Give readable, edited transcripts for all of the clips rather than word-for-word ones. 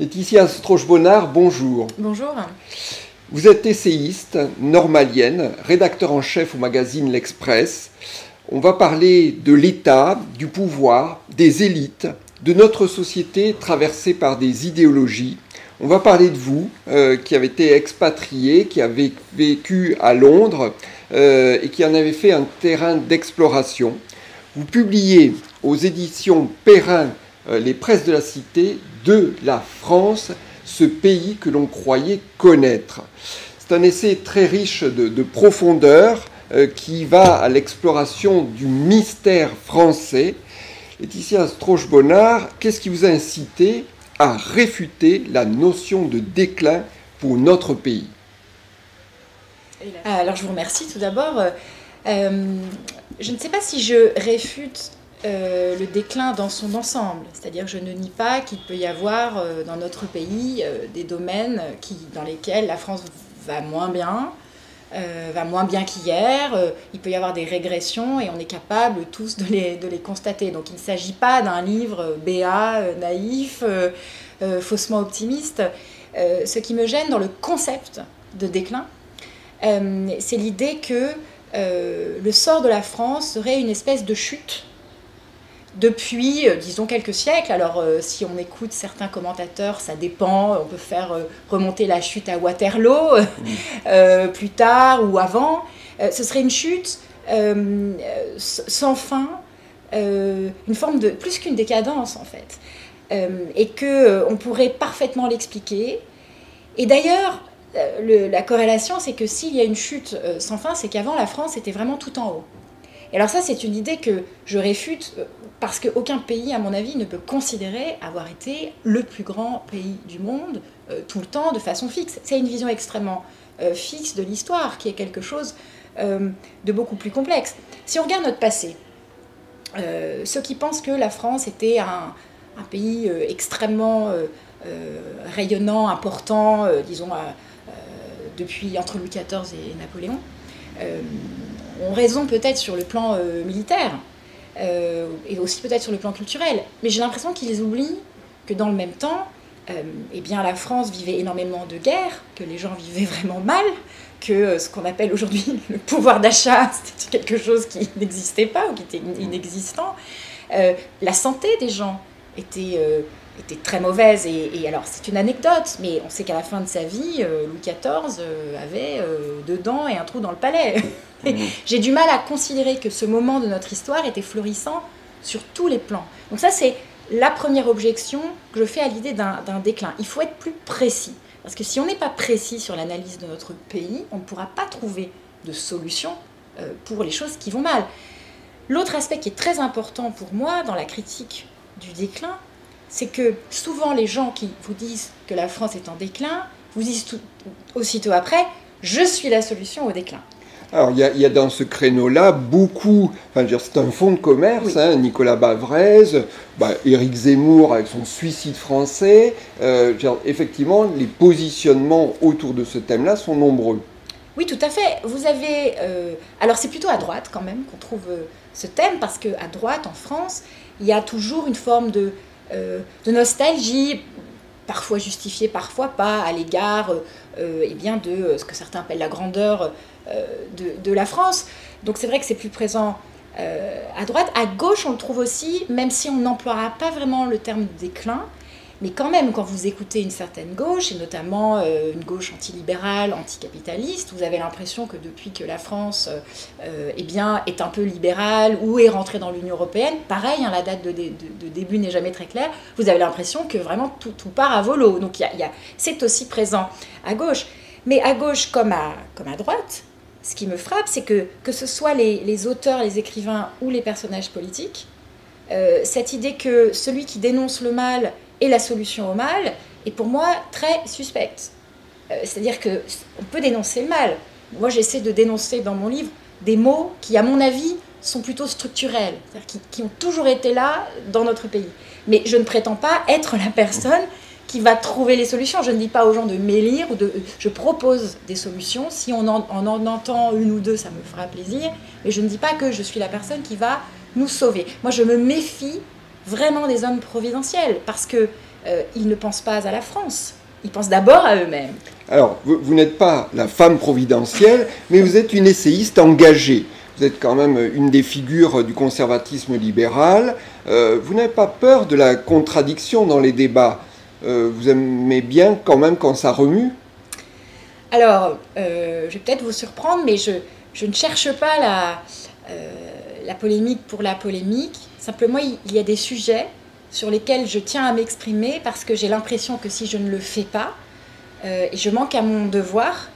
Laetitia Strauch-Bonnard, bonjour. Bonjour. Vous êtes essayiste, normalienne, rédacteur en chef au magazine L'Express. On va parler de l'État, du pouvoir, des élites, de notre société traversée par des idéologies. On va parler de vous, qui avez été expatrié, qui avez vécu à Londres et qui en avez fait un terrain d'exploration. Vous publiez aux éditions Perrin Les Presses de la Cité de la France, ce pays que l'on croyait connaître. C'est un essai très riche de profondeur qui va à l'exploration du mystère français. Laetitia Strauch-Bonnard, qu'est-ce qui vous a incité à réfuter la notion de déclin pour notre pays? Alors je vous remercie tout d'abord. Je ne sais pas si je réfute le déclin dans son ensemble, c'est-à-dire je ne nie pas qu'il peut y avoir dans notre pays des domaines dans lesquels la France va moins bien qu'hier, il peut y avoir des régressions et on est capable tous de les constater. Donc il ne s'agit pas d'un livre béat, naïf, faussement optimiste. Ce qui me gêne dans le concept de déclin, c'est l'idée que le sort de la France serait une espèce de chute depuis, disons, quelques siècles. Alors, si on écoute certains commentateurs, ça dépend. On peut faire remonter la chute à Waterloo plus tard ou avant. Ce serait une chute sans fin, une forme de plus qu'une décadence en fait, et que on pourrait parfaitement l'expliquer. Et d'ailleurs, la corrélation, c'est que s'il y a une chute sans fin, c'est qu'avant la France était vraiment tout en haut. Et alors ça, c'est une idée que je réfute parce qu'aucun pays, à mon avis, ne peut considérer avoir été le plus grand pays du monde tout le temps, de façon fixe. C'est une vision extrêmement fixe de l'histoire, qui est quelque chose de beaucoup plus complexe. Si on regarde notre passé, ceux qui pensent que la France était un pays extrêmement rayonnant, important, disons, depuis entre Louis XIV et Napoléon, ont raison peut-être sur le plan militaire et aussi peut-être sur le plan culturel. Mais j'ai l'impression qu'ils oublient que dans le même temps, eh bien, la France vivait énormément de guerres, que les gens vivaient vraiment mal, que ce qu'on appelle aujourd'hui le pouvoir d'achat, c'était quelque chose qui n'existait pas ou qui était inexistant. La santé des gens était très mauvaise. Et alors, c'est une anecdote, mais on sait qu'à la fin de sa vie, Louis XIV avait 2 dents et un trou dans le palais. J'ai du mal à considérer que ce moment de notre histoire était florissant sur tous les plans. Donc ça, c'est la première objection que je fais à l'idée d'un déclin. Il faut être plus précis. Parce que si on n'est pas précis sur l'analyse de notre pays, on ne pourra pas trouver de solution pour les choses qui vont mal. L'autre aspect qui est très important pour moi dans la critique du déclin, c'est que souvent les gens qui vous disent que la France est en déclin vous disent aussitôt après « je suis la solution au déclin ». Alors, il y a dans ce créneau-là beaucoup, c'est un fonds de commerce, oui. Nicolas Bavrez, Éric Zemmour avec son suicide français. Effectivement, les positionnements autour de ce thème-là sont nombreux. Oui, tout à fait. Vous avez... alors, c'est plutôt à droite, quand même, qu'on trouve ce thème, parce qu'à droite, en France, il y a toujours une forme de nostalgie, parfois justifiée, parfois pas, à l'égard eh bien de ce que certains appellent la grandeur de la France. Donc c'est vrai que c'est plus présent à droite. À gauche, on le trouve aussi, même si on n'emploiera pas vraiment le terme déclin, mais quand même, quand vous écoutez une certaine gauche, et notamment une gauche antilibérale, anticapitaliste, vous avez l'impression que depuis que la France eh bien, est un peu libérale ou est rentrée dans l'Union européenne, pareil, la date de début n'est jamais très claire, vous avez l'impression que vraiment tout part à volo. Donc c'est aussi présent à gauche. Mais à gauche comme à droite, ce qui me frappe, c'est que ce soit les auteurs, les écrivains ou les personnages politiques, cette idée que celui qui dénonce le mal est la solution au mal est pour moi très suspecte. C'est-à-dire qu'on peut dénoncer le mal. Moi, j'essaie de dénoncer dans mon livre des mots qui, à mon avis, sont plutôt structurels, c'est-à-dire qui ont toujours été là dans notre pays. Mais je ne prétends pas être la personne qui va trouver les solutions. Je ne dis pas aux gens de m'élire, je propose des solutions. Si on en entend une ou deux, ça me fera plaisir. Mais je ne dis pas que je suis la personne qui va nous sauver. Moi, je me méfie vraiment des hommes providentiels, parce qu'ils ne pensent pas à la France, ils pensent d'abord à eux-mêmes. Alors, vous n'êtes pas la femme providentielle, mais vous êtes une essayiste engagée. Vous êtes quand même une des figures du conservatisme libéral. Vous n'avez pas peur de la contradiction dans les débats. Vous aimez bien quand même quand ça remue? Alors, je vais peut-être vous surprendre, mais je ne cherche pas la polémique pour la polémique. Simplement, il y a des sujets sur lesquels je tiens à m'exprimer parce que j'ai l'impression que si je ne le fais pas, et je manque à mon devoir.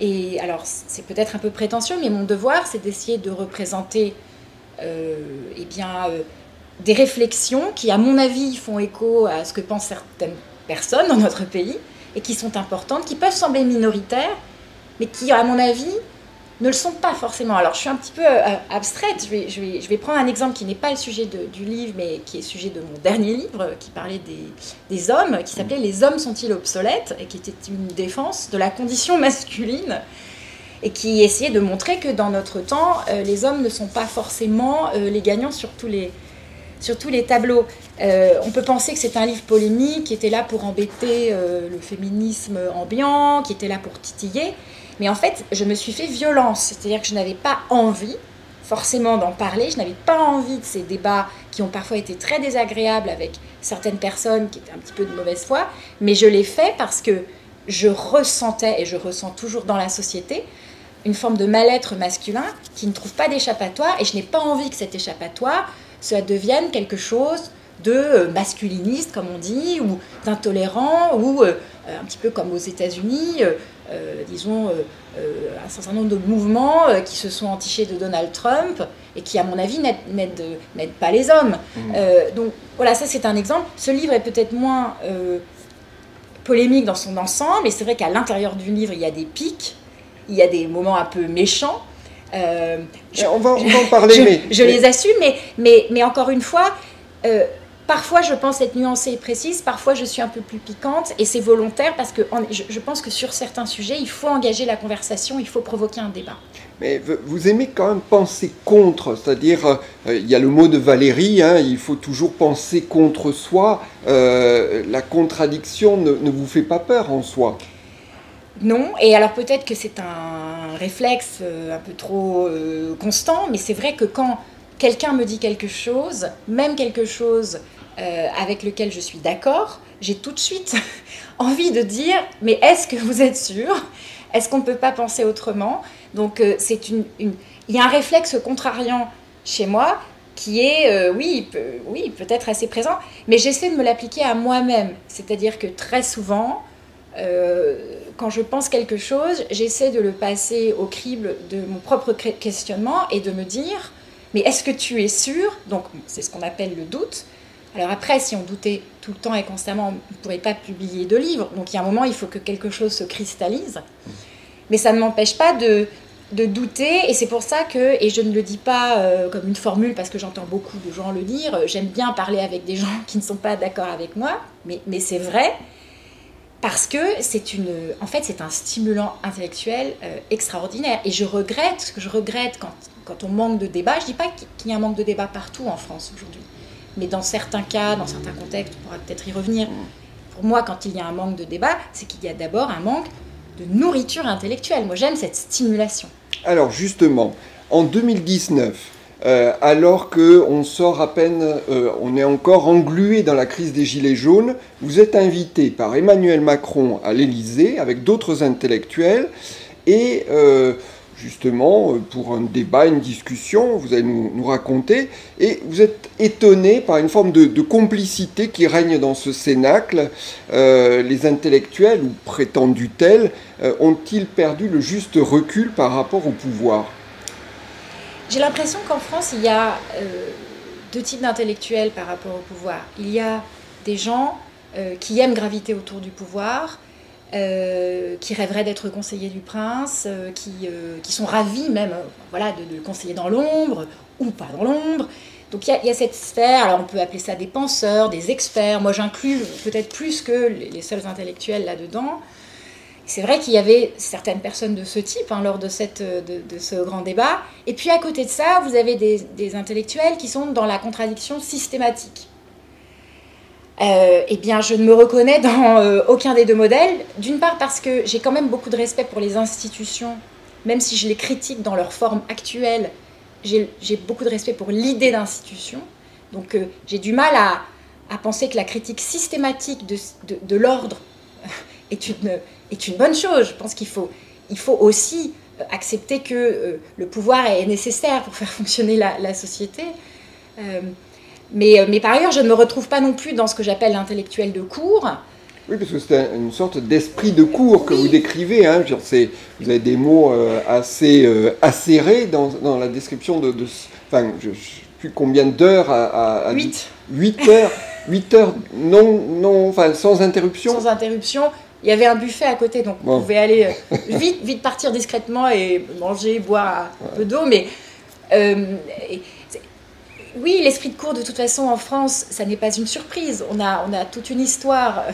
Et alors, c'est peut-être un peu prétentieux, mais mon devoir, c'est d'essayer de représenter des réflexions qui, à mon avis, font écho à ce que pensent certaines personnes dans notre pays et qui sont importantes, qui peuvent sembler minoritaires, mais qui, à mon avis, ne le sont pas forcément. Alors, je suis un petit peu abstraite. Je vais prendre un exemple qui n'est pas le sujet du livre, mais qui est le sujet de mon dernier livre, qui parlait des hommes, qui s'appelait « Les hommes sont-ils obsolètes ?» et qui était une défense de la condition masculine, et qui essayait de montrer que dans notre temps, les hommes ne sont pas forcément les gagnants sur tous les tableaux. On peut penser que c'est un livre polémique, qui était là pour embêter le féminisme ambiant, qui était là pour titiller. Mais en fait, je me suis fait violence, c'est-à-dire que je n'avais pas envie forcément d'en parler, je n'avais pas envie de ces débats qui ont parfois été très désagréables avec certaines personnes qui étaient un petit peu de mauvaise foi, mais je l'ai fait parce que je ressentais, et je ressens toujours dans la société, une forme de mal-être masculin qui ne trouve pas d'échappatoire, et je n'ai pas envie que cet échappatoire cela devienne quelque chose de masculiniste, comme on dit, ou d'intolérant, ou un petit peu comme aux États-Unis, disons, un certain nombre de mouvements qui se sont entichés de Donald Trump et qui, à mon avis, n'aident pas les hommes. Donc voilà, ça c'est un exemple. Ce livre est peut-être moins polémique dans son ensemble, et c'est vrai qu'à l'intérieur du livre, il y a des pics, il y a des moments un peu méchants. On va en parler, je les assume, mais encore une fois, parfois je pense être nuancée et précise, parfois je suis un peu plus piquante, et c'est volontaire parce que je pense que sur certains sujets, il faut engager la conversation, il faut provoquer un débat. Mais vous aimez quand même penser contre, c'est-à-dire, il y a le mot de Valérie, hein, il faut toujours penser contre soi. La contradiction ne vous fait pas peur en soi? Non, et alors peut-être que c'est un réflexe un peu trop constant, mais c'est vrai que quand quelqu'un me dit quelque chose, même quelque chose avec lequel je suis d'accord, j'ai tout de suite envie de dire « mais est-ce que vous êtes sûr? Est-ce qu'on ne peut pas penser autrement ?» Donc il y a un réflexe contrariant chez moi qui est, oui, peut-être assez présent, mais j'essaie de me l'appliquer à moi-même. C'est-à-dire que très souvent, quand je pense quelque chose, j'essaie de le passer au crible de mon propre questionnement et de me dire « mais est-ce que tu es sûr ?» Donc c'est ce qu'on appelle le doute. Alors après, si on doutait tout le temps et constamment, on ne pourrait pas publier de livres. Donc il y a un moment, il faut que quelque chose se cristallise. Mais ça ne m'empêche pas de douter, et c'est pour ça que, et je ne le dis pas comme une formule parce que j'entends beaucoup de gens le dire, j'aime bien parler avec des gens qui ne sont pas d'accord avec moi, mais c'est vrai, parce que en fait, c'est un stimulant intellectuel extraordinaire. Et je regrette, ce que je regrette quand on manque de débat, je ne dis pas qu'il y a un manque de débat partout en France aujourd'hui, mais dans certains cas, dans certains contextes, on pourra peut-être y revenir. Pour moi, quand il y a un manque de débat, c'est qu'il y a d'abord un manque de nourriture intellectuelle. Moi, j'aime cette stimulation. Alors justement, en 2019, alors qu'on sort à peine, on est encore englué dans la crise des Gilets jaunes, vous êtes invité par Emmanuel Macron à l'Élysée avec d'autres intellectuels, et justement, pour un débat, une discussion, vous allez nous raconter, et vous êtes étonné par une forme de complicité qui règne dans ce cénacle. Les intellectuels, ou prétendus tels, ont-ils perdu le juste recul par rapport au pouvoir? J'ai l'impression qu'en France, il y a deux types d'intellectuels par rapport au pouvoir. Il y a des gens qui aiment graviter autour du pouvoir, qui rêveraient d'être conseillers du prince, qui sont ravis même voilà, de le conseiller dans l'ombre ou pas dans l'ombre. Donc il y a cette sphère, alors on peut appeler ça des penseurs, des experts. Moi j'inclus peut-être plus que les seuls intellectuels là-dedans. C'est vrai qu'il y avait certaines personnes de ce type hein, lors de ce grand débat. Et puis à côté de ça, vous avez des intellectuels qui sont dans la contradiction systématique. eh bien, je ne me reconnais dans aucun des deux modèles. D'une part parce que j'ai quand même beaucoup de respect pour les institutions, même si je les critique dans leur forme actuelle, j'ai beaucoup de respect pour l'idée d'institution. Donc j'ai du mal à penser que la critique systématique de l'ordre est une bonne chose. Je pense qu'il faut aussi accepter que le pouvoir est nécessaire pour faire fonctionner la société. Mais par ailleurs, je ne me retrouve pas non plus dans ce que j'appelle l'intellectuel de cours. Oui, parce que c'est une sorte d'esprit de cours que vous décrivez. Hein. Vous avez des mots assez acérés dans la description enfin, je ne sais plus combien d'heures à 8. 8 heures. 8 heures enfin, sans interruption. Sans interruption. Il y avait un buffet à côté, donc vous pouvez aller vite partir discrètement et manger, boire un peu d'eau. Mais oui, l'esprit de cours, de toute façon, en France, ça n'est pas une surprise. On a toute une histoire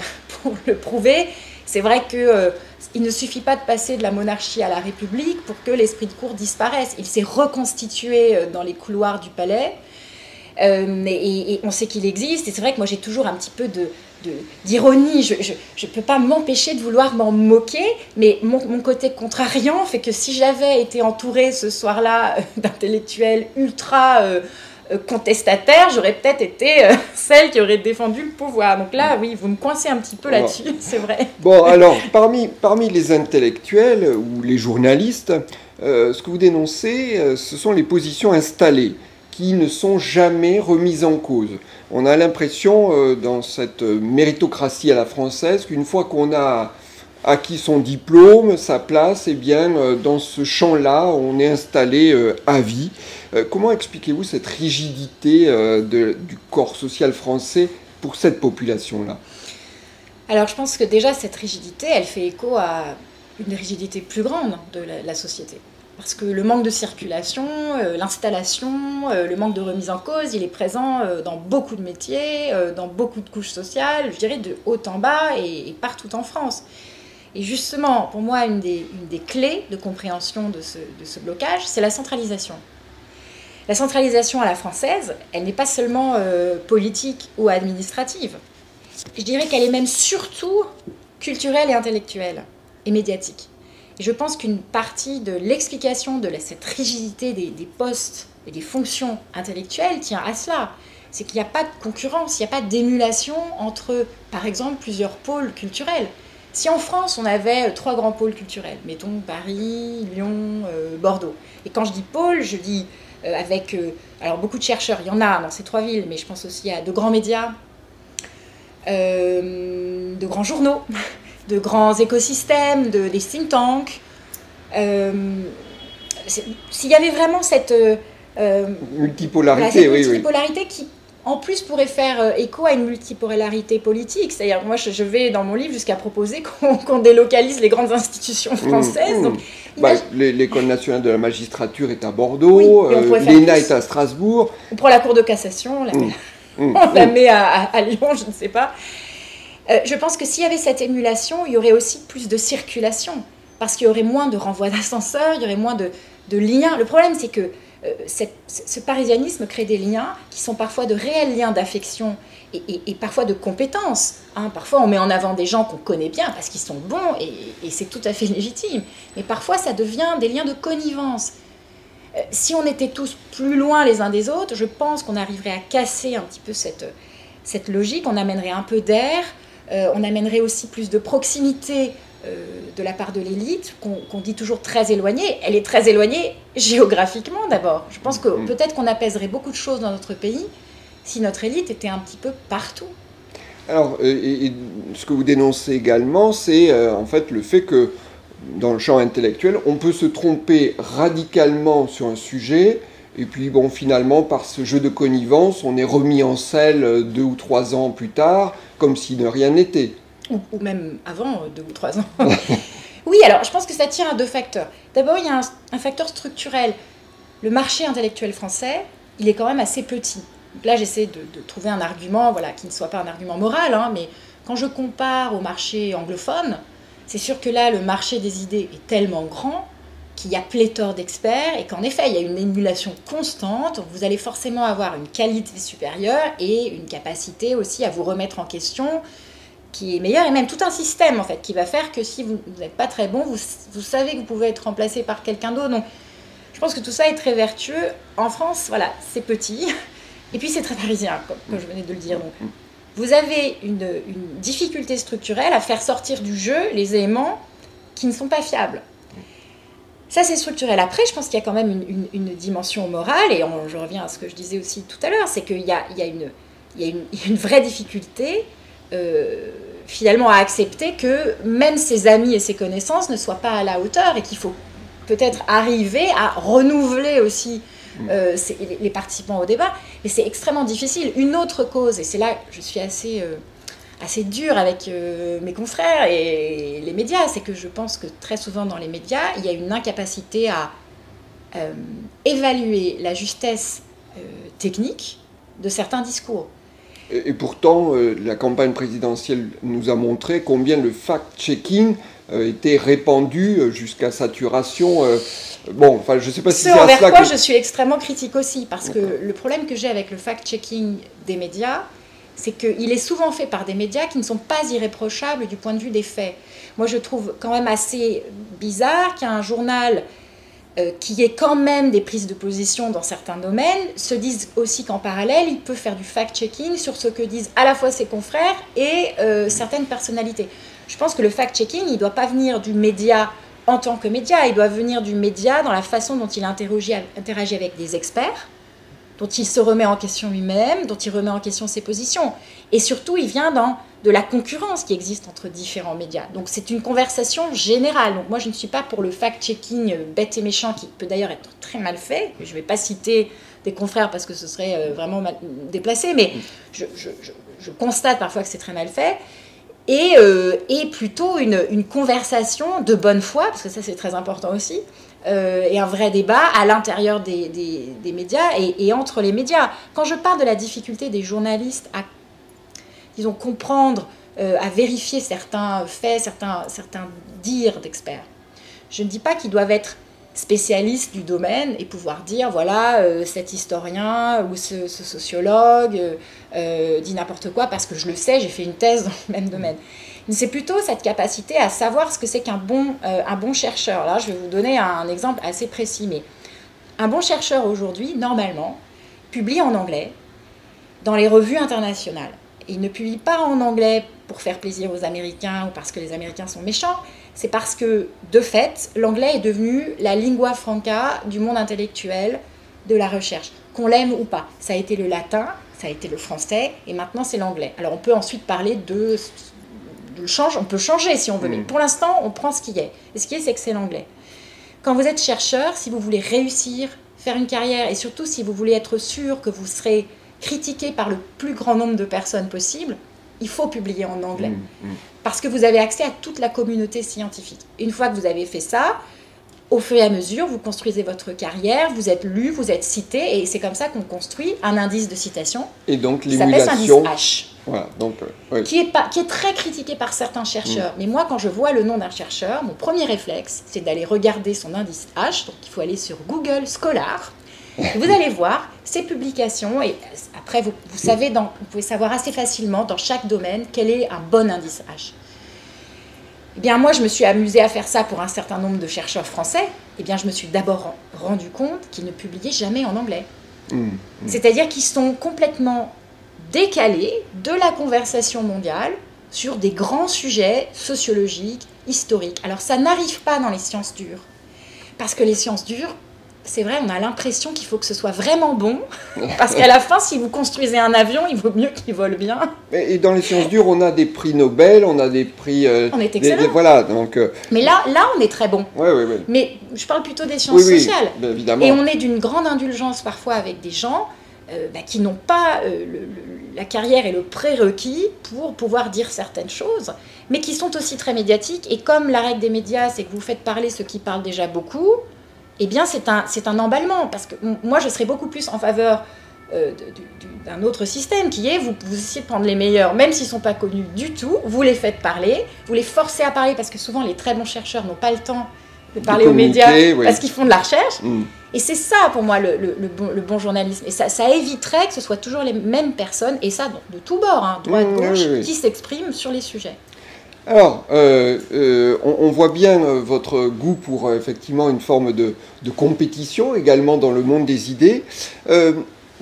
pour le prouver. C'est vrai qu'il ne suffit pas de passer de la monarchie à la République pour que l'esprit de cours disparaisse. Il s'est reconstitué dans les couloirs du palais. Et on sait qu'il existe. Et c'est vrai que moi, j'ai toujours un petit peu d'ironie. Je ne peux pas m'empêcher de vouloir m'en moquer. Mais mon côté contrariant fait que si j'avais été entourée ce soir-là d'intellectuels ultra... contestataire, j'aurais peut-être été celle qui aurait défendu le pouvoir. Donc là, oui, vous me coincez un petit peu là-dessus, c'est vrai. Bon, alors, parmi les intellectuels ou les journalistes, ce que vous dénoncez, ce sont les positions installées qui ne sont jamais remises en cause. On a l'impression, dans cette méritocratie à la française, qu'une fois qu'on a acquis son diplôme, sa place, eh bien, dans ce champ-là, on est installé à vie. Comment expliquez-vous cette rigidité du corps social français pour cette population-là? Alors, je pense que déjà, cette rigidité, elle fait écho à une rigidité plus grande de la société. Parce que le manque de circulation, l'installation, le manque de remise en cause, il est présent dans beaucoup de métiers, dans beaucoup de couches sociales, je dirais de haut en bas et partout en France. Et justement, pour moi, une des clés de compréhension de ce blocage, c'est la centralisation. La centralisation à la française, elle n'est pas seulement politique ou administrative. Je dirais qu'elle est même surtout culturelle et intellectuelle et médiatique. Et je pense qu'une partie de l'explication de cette rigidité des postes et des fonctions intellectuelles tient à cela. C'est qu'il n'y a pas de concurrence, il n'y a pas d'émulation entre, par exemple, plusieurs pôles culturels. Si en France, on avait 3 grands pôles culturels, mettons Paris, Lyon, Bordeaux, et quand je dis pôle, je dis avec alors beaucoup de chercheurs, il y en a dans ces 3 villes, mais je pense aussi à de grands médias, de grands journaux, de grands écosystèmes, des think tanks. S'il y avait vraiment cette multipolarité, multipolarité qui, en plus, pourrait faire écho à une multipolarité politique. C'est-à-dire, moi, je vais dans mon livre jusqu'à proposer qu'on délocalise les grandes institutions françaises. Donc, l'École nationale de la magistrature est à Bordeaux, l'ENA est à Strasbourg. On prend la Cour de cassation, on la met à Lyon, je ne sais pas. Je pense que s'il y avait cette émulation, il y aurait aussi plus de circulation, parce qu'il y aurait moins de renvois d'ascenseurs, il y aurait moins de liens. Le problème, c'est que ce parisianisme crée des liens qui sont parfois de réels liens d'affection et parfois de compétences. Hein. Parfois, on met en avant des gens qu'on connaît bien parce qu'ils sont bons et c'est tout à fait légitime. Mais parfois, ça devient des liens de connivence. Si on était tous plus loin les uns des autres, je pense qu'on arriverait à casser un petit peu cette logique. On amènerait un peu d'air, on amènerait aussi plus de proximité de la part de l'élite, qu'on dit toujours très éloignée. Elle est très éloignée géographiquement d'abord. Je pense que peut-être qu'on apaiserait beaucoup de choses dans notre pays si notre élite était un petit peu partout. Alors, et ce que vous dénoncez également, c'est en fait le fait que dans le champ intellectuel, on peut se tromper radicalement sur un sujet, et puis bon, finalement, par ce jeu de connivence, on est remis en selle 2 ou 3 ans plus tard, comme si de rien n'était. Ou même avant 2 ou 3 ans. Oui, alors je pense que ça tient à 2 facteurs. D'abord, il y a un facteur structurel. Le marché intellectuel français, il est quand même assez petit. Donc là, j'essaie de trouver un argument qui ne soit pas un argument moral, hein, mais quand je compare au marché anglophone, c'est sûr que là, le marché des idées est tellement grand qu'il y a pléthore d'experts et qu'en effet, il y a une émulation constante. Vous allez forcément avoir une qualité supérieure et une capacité aussi à vous remettre en question qui est meilleure, et même tout un système en fait qui va faire que si vous n'êtes pas très bon, vous savez que vous pouvez être remplacé par quelqu'un d'autre. Donc, je pense que tout ça est très vertueux. En France, voilà, c'est petit et puis c'est très parisien, comme je venais de le dire. Donc, vous avez une difficulté structurelle à faire sortir du jeu les éléments qui ne sont pas fiables. Ça, c'est structurel. Après, je pense qu'il y a quand même une dimension morale, et je reviens à ce que je disais aussi tout à l'heure, c'est qu'il y a une vraie difficulté, finalement, à accepter que même ses amis et ses connaissances ne soient pas à la hauteur, et qu'il faut peut-être arriver à renouveler aussi les participants au débat. Et c'est extrêmement difficile. Une autre cause, et c'est là que je suis assez dure avec mes confrères et les médias, c'est que je pense que très souvent dans les médias, il y a une incapacité à évaluer la justesse technique de certains discours. Et pourtant, la campagne présidentielle nous a montré combien le fact-checking était répandu jusqu'à saturation. Bon, enfin, je ne sais pas si c'est à envers cela quoi que... je suis extrêmement critique aussi, parce que le problème que j'ai avec le fact-checking des médias, c'est qu'il est souvent fait par des médias qui ne sont pas irréprochables du point de vue des faits. Moi, je trouve quand même assez bizarre qu'il y ait un journal qui ait quand même des prises de position dans certains domaines, se dise aussi qu'en parallèle, il peut faire du fact-checking sur ce que disent à la fois ses confrères et certaines personnalités. Je pense que le fact-checking, il ne doit pas venir du média en tant que média, il doit venir du média dans la façon dont il interagit avec des experts, dont il se remet en question lui-même, dont il remet en question ses positions. Et surtout, il vient de la concurrence qui existe entre différents médias. Donc c'est une conversation générale. Donc moi, je ne suis pas pour le fact-checking bête et méchant, qui peut d'ailleurs être très mal fait. Je ne vais pas citer des confrères parce que ce serait vraiment déplacé, mais je constate parfois que c'est très mal fait. Et plutôt une conversation de bonne foi, parce que ça c'est très important aussi, et un vrai débat à l'intérieur des médias et entre les médias. Quand je parle de la difficulté des journalistes à, disons, comprendre, à vérifier certains faits, certains dires d'experts, je ne dis pas qu'ils doivent être spécialistes du domaine et pouvoir dire, voilà, cet historien ou ce sociologue dit n'importe quoi parce que je le sais, j'ai fait une thèse dans le même domaine. C'est plutôt cette capacité à savoir ce que c'est qu'un bon chercheur. Là, je vais vous donner un exemple assez précis, mais un bon chercheur aujourd'hui, normalement, publie en anglais dans les revues internationales. Et il ne publie pas en anglais pour faire plaisir aux Américains ou parce que les Américains sont méchants, c'est parce que, de fait, l'anglais est devenu la lingua franca du monde intellectuel, de la recherche, qu'on l'aime ou pas. Ça a été le latin, ça a été le français, et maintenant c'est l'anglais. Alors on peut ensuite parler de change, on peut changer si on veut, mais pour l'instant on prend ce qui est. Et ce qui est, c'est que c'est l'anglais. Quand vous êtes chercheur, si vous voulez réussir, faire une carrière, et surtout si vous voulez être sûr que vous serez critiqué par le plus grand nombre de personnes possible, il faut publier en anglais. Parce que vous avez accès à toute la communauté scientifique. Une fois que vous avez fait ça, au fur et à mesure, vous construisez votre carrière, vous êtes lu, vous êtes cité, et c'est comme ça qu'on construit un indice de citation. Et donc l'émulation, qui s'appelle indice H. Voilà, donc, oui. qui est très critiqué par certains chercheurs. Mais moi, quand je vois le nom d'un chercheur, mon premier réflexe, c'est d'aller regarder son indice H. Donc il faut aller sur Google Scholar. Vous allez voir ces publications, et après vous pouvez savoir assez facilement dans chaque domaine quel est un bon indice H. Eh bien moi je me suis amusée à faire ça pour un certain nombre de chercheurs français. Eh bien je me suis d'abord rendu compte qu'ils ne publiaient jamais en anglais. C'est-à-dire qu'ils sont complètement décalés de la conversation mondiale sur des grands sujets sociologiques, historiques. Alors ça n'arrive pas dans les sciences dures, parce que les sciences dures, c'est vrai, on a l'impression qu'il faut que ce soit vraiment bon, parce qu'à la fin, si vous construisez un avion, il vaut mieux qu'il vole bien. Et dans les sciences dures, on a des prix Nobel, on a des prix... on est excellent. Voilà, donc... Mais là, on est très bon. Oui. Mais je parle plutôt des sciences sociales. Oui, évidemment. Et on est d'une grande indulgence parfois avec des gens qui n'ont pas la carrière et le prérequis pour pouvoir dire certaines choses, mais qui sont aussi très médiatiques. Et comme la règle des médias, c'est que vous faites parler ceux qui parlent déjà beaucoup, eh bien c'est un emballement, parce que moi je serais beaucoup plus en faveur d'un autre système qui est, vous essayez de prendre les meilleurs, même s'ils ne sont pas connus du tout, vous les faites parler, vous les forcez à parler, parce que souvent les très bons chercheurs n'ont pas le temps de parler aux médias, parce qu'ils font de la recherche. Et c'est ça, pour moi, le bon journalisme. Et ça éviterait que ce soit toujours les mêmes personnes, et ça, de tous bords, droite, gauche, qui s'expriment sur les sujets. Alors, on voit bien votre goût pour effectivement une forme de compétition, également dans le monde des idées.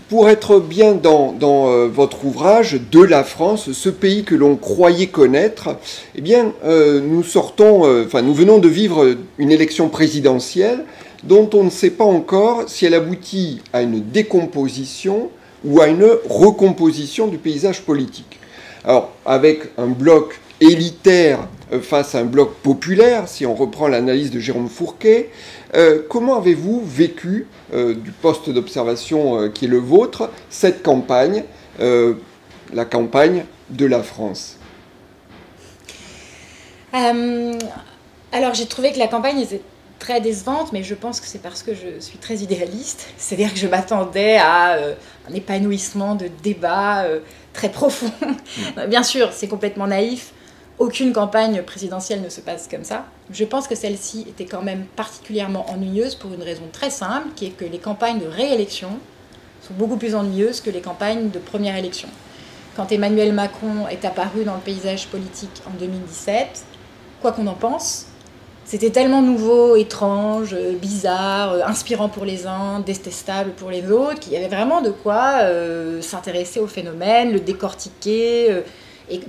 Pour être bien dans votre ouvrage « De la France, ce pays que l'on croyait connaître », eh bien, nous venons de vivre une élection présidentielle dont on ne sait pas encore si elle aboutit à une décomposition ou à une recomposition du paysage politique. Alors, avec un bloc élitaire face à un bloc populaire, si on reprend l'analyse de Jérôme Fourquet, comment avez-vous vécu, du poste d'observation qui est le vôtre, cette campagne, la campagne de la France? Alors, j'ai trouvé que la campagne était très décevante, mais je pense que c'est parce que je suis très idéaliste. C'est-à-dire que je m'attendais à un épanouissement de débats très profond. Bien sûr, c'est complètement naïf. Aucune campagne présidentielle ne se passe comme ça. Je pense que celle-ci était quand même particulièrement ennuyeuse pour une raison très simple, qui est que les campagnes de réélection sont beaucoup plus ennuyeuses que les campagnes de première élection. Quand Emmanuel Macron est apparu dans le paysage politique en 2017, quoi qu'on en pense, c'était tellement nouveau, étrange, bizarre, inspirant pour les uns, détestable pour les autres, qu'il y avait vraiment de quoi s'intéresser au phénomène, le décortiquer, et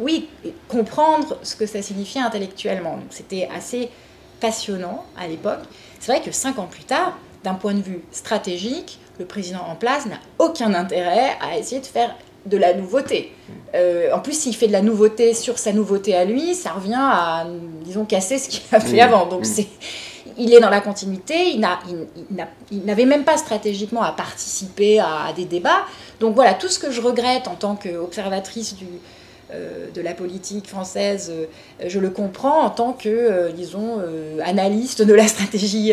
oui, comprendre ce que ça signifiait intellectuellement. Donc c'était assez passionnant à l'époque. C'est vrai que 5 ans plus tard, d'un point de vue stratégique, le président en place n'a aucun intérêt à essayer de faire de la nouveauté. En plus, s'il fait de la nouveauté sur sa nouveauté à lui, ça revient à, disons, casser ce qu'il a fait avant. Donc il est dans la continuité, il n'avait même pas stratégiquement à participer à des débats. Donc voilà, tout ce que je regrette en tant qu'observatrice de la politique française, je le comprends en tant que, disons, analyste de la stratégie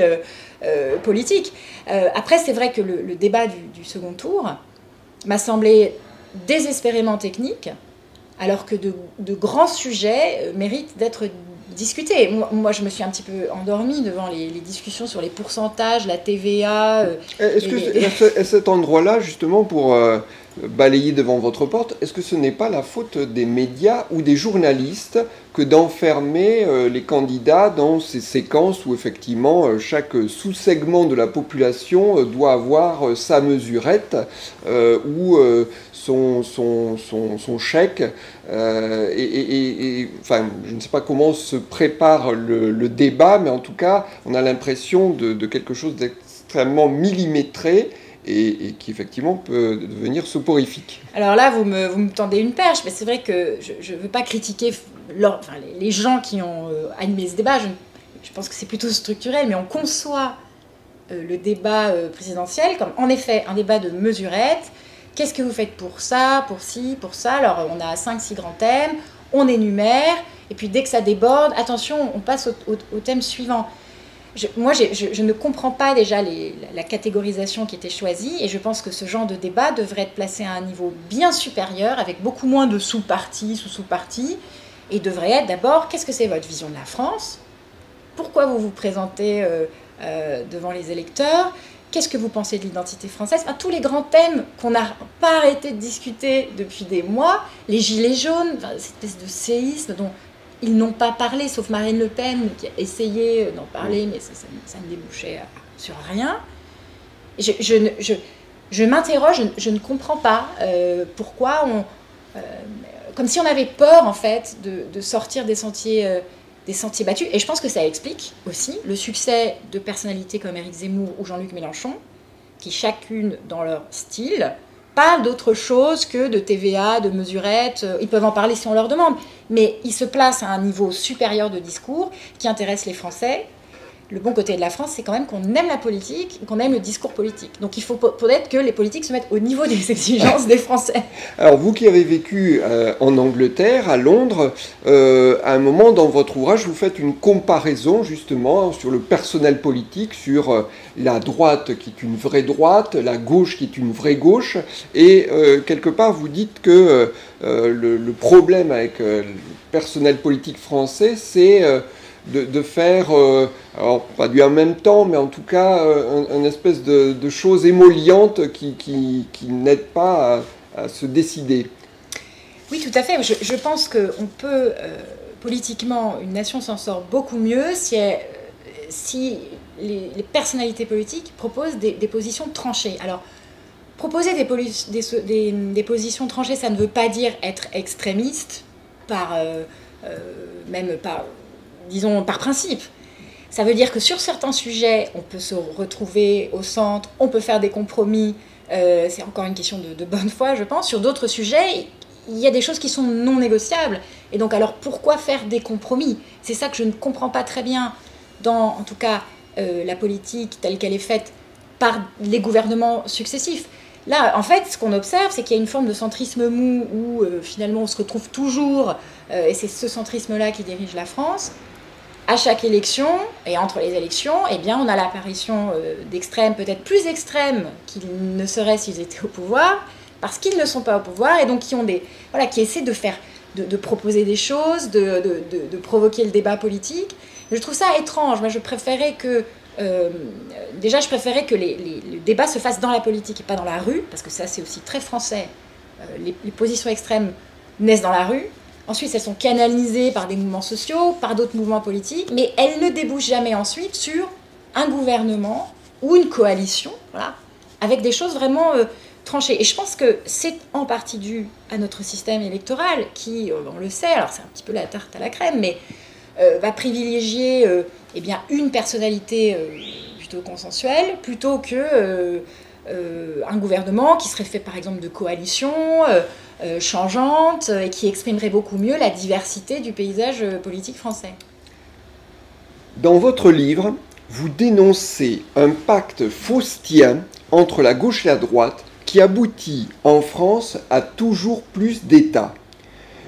politique. Après, c'est vrai que le débat du second tour m'a semblé désespérément technique, alors que de grands sujets méritent d'être discutés. Moi, je me suis un petit peu endormie devant les discussions sur les pourcentages, la TVA. Est-ce que à cet endroit-là, justement, pour balayer devant votre porte, est-ce que ce n'est pas la faute des médias ou des journalistes que d'enfermer les candidats dans ces séquences où effectivement chaque sous-segment de la population doit avoir sa mesurette ou son chèque enfin, je ne sais pas comment se prépare le débat, mais en tout cas, on a l'impression de quelque chose d'extrêmement millimétré et qui effectivement peut devenir soporifique. Alors là, vous me tendez une perche, mais c'est vrai que je ne veux pas critiquer les gens qui ont animé ce débat. Je pense que c'est plutôt structurel, mais on conçoit le débat présidentiel comme en effet un débat de mesurettes. Qu'est-ce que vous faites pour ça, pour ci, pour ça? Alors on a 5-6 grands thèmes, on énumère, et puis dès que ça déborde, attention, on passe au thème suivant. Moi, je ne comprends pas déjà la catégorisation qui était choisie, et je pense que ce genre de débat devrait être placé à un niveau bien supérieur, avec beaucoup moins de sous-parties, sous-parties, et devrait être d'abord, qu'est-ce que c'est votre vision de la France? Pourquoi vous vous présentez devant les électeurs? Qu'est-ce que vous pensez de l'identité française? Enfin, tous les grands thèmes qu'on n'a pas arrêté de discuter depuis des mois, les gilets jaunes, cette espèce de séisme dont ils n'ont pas parlé, sauf Marine Le Pen qui a essayé d'en parler, mais ça ne débouchait sur rien. Je m'interroge, je ne comprends pas pourquoi comme si on avait peur en fait de sortir des sentiers battus. Et je pense que ça explique aussi le succès de personnalités comme Éric Zemmour ou Jean-Luc Mélenchon, qui chacune dans leur style parlent d'autre chose que de TVA, de mesurettes. Ils peuvent en parler si on leur demande, mais ils se placent à un niveau supérieur de discours qui intéresse les Français. Le bon côté de la France, c'est quand même qu'on aime la politique, qu'on aime le discours politique. Donc il faut peut-être que les politiques se mettent au niveau des exigences des Français. Alors vous qui avez vécu en Angleterre, à Londres, à un moment dans votre ouvrage, vous faites une comparaison justement sur le personnel politique, sur la droite qui est une vraie droite, la gauche qui est une vraie gauche, et quelque part vous dites que le problème avec le personnel politique français, c'est de faire, alors pas du en même temps, mais en tout cas, une espèce de chose émollient qui n'aide pas à se décider. Oui, tout à fait. Je pense qu'on peut, politiquement, une nation s'en sort beaucoup mieux si les personnalités politiques proposent des positions tranchées. Alors, proposer des positions tranchées, ça ne veut pas dire être extrémiste, même par, disons, par principe. Ça veut dire que sur certains sujets, on peut se retrouver au centre, on peut faire des compromis, c'est encore une question de bonne foi, je pense. Sur d'autres sujets, il y a des choses qui sont non négociables. Et donc, alors, pourquoi faire des compromis? C'est ça que je ne comprends pas très bien dans, en tout cas, la politique telle qu'elle est faite par les gouvernements successifs. Là, en fait, ce qu'on observe, c'est qu'il y a une forme de centrisme mou où, finalement, on se retrouve toujours, et c'est ce centrisme-là qui dirige la France. À chaque élection, et entre les élections, eh bien, on a l'apparition d'extrêmes, peut-être plus extrêmes qu'ils ne seraient s'ils étaient au pouvoir, parce qu'ils ne sont pas au pouvoir, et donc qui essaient de proposer des choses, de provoquer le débat politique. Je trouve ça étrange. Moi, je préférais que le débat se fasse dans la politique et pas dans la rue, parce que ça, c'est aussi très français. Les positions extrêmes naissent dans la rue. Ensuite, elles sont canalisées par des mouvements sociaux, par d'autres mouvements politiques, mais elles ne débouchent jamais ensuite sur un gouvernement ou une coalition, voilà, avec des choses vraiment tranchées. Et je pense que c'est en partie dû à notre système électoral qui, on le sait, alors c'est un petit peu la tarte à la crème, mais va privilégier eh bien, une personnalité plutôt consensuelle, plutôt que un gouvernement qui serait fait par exemple de coalitions changeantes et qui exprimerait beaucoup mieux la diversité du paysage politique français. Dans votre livre, vous dénoncez un pacte faustien entre la gauche et la droite qui aboutit en France à toujours plus d'État.